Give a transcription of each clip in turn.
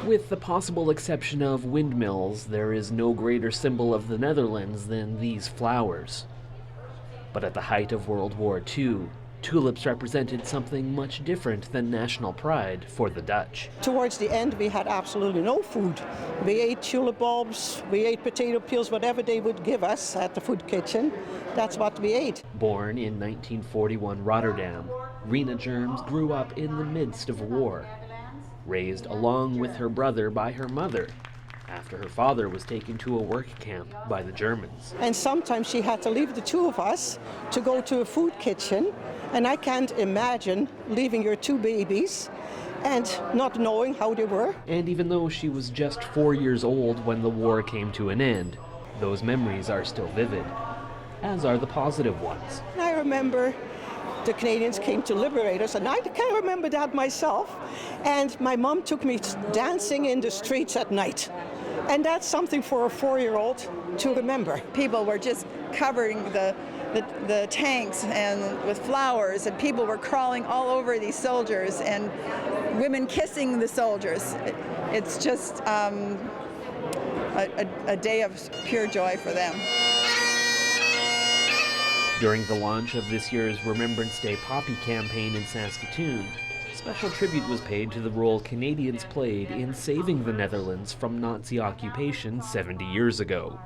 With the possible exception of windmills, there is no greater symbol of the Netherlands than these flowers. But at the height of World War II, tulips represented something much different than national pride for the Dutch. Towards the end, we had absolutely no food. We ate tulip bulbs, we ate potato peels, whatever they would give us at the food kitchen. That's what we ate. Born in 1941 Rotterdam, Rena Germs grew up in the midst of war, raised along with her brother by her mother, after her father was taken to a work camp by the Germans. And sometimes she had to leave the two of us to go to a food kitchen, and I can't imagine leaving your two babies and not knowing how they were. And even though she was just 4 years old when the war came to an end, those memories are still vivid, as are the positive ones. I remember the Canadians came to liberate us, and I can remember that myself. And my mom took me dancing in the streets at night. And that's something for a 4-year-old to remember. People were just covering the tanks and with flowers, and people were crawling all over these soldiers, and women kissing the soldiers. It's just a day of pure joy for them. During the launch of this year's Remembrance Day Poppy campaign in Saskatoon, special tribute was paid to the role Canadians played in saving the Netherlands from Nazi occupation 70 years ago.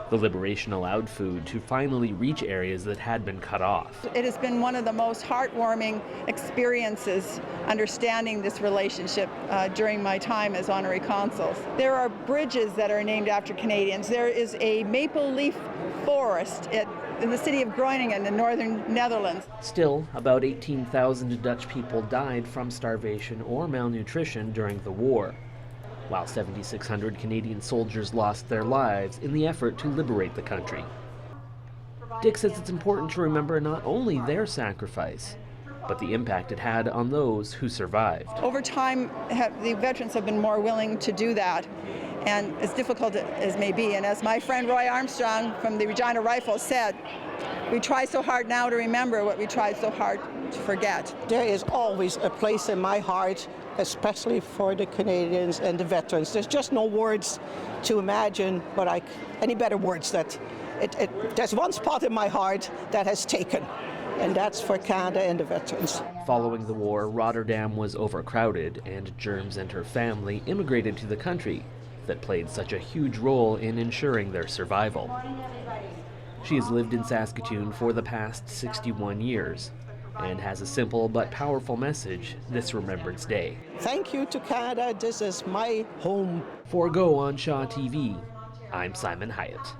The liberation allowed food to finally reach areas that had been cut off. It has been one of the most heartwarming experiences understanding this relationship during my time as honorary consuls. There are bridges that are named after Canadians. There is a maple leaf forest in the city of Groningen in northern Netherlands. Still, about 18,000 Dutch people died from starvation or malnutrition during the war, while 7,600 Canadian soldiers lost their lives in the effort to liberate the country. Dick says it's important to remember not only their sacrifice, but the impact it had on those who survived. Over time, the veterans have been more willing to do that, and as difficult as may be. And as my friend Roy Armstrong from the Regina Rifles said, we try so hard now to remember what we tried so hard to forget. There is always a place in my heart, especially for the Canadians and the veterans. There's just no words to imagine, but any better words that there's one spot in my heart that has taken, and that's for Canada and the veterans. Following the war, Rotterdam was overcrowded, and Germs and her family immigrated to the country that played such a huge role in ensuring their survival. She has lived in Saskatoon for the past 61 years and has a simple but powerful message this Remembrance Day. Thank you to Canada. This is my home. For Go on Shaw TV, I'm Simon Hyatt.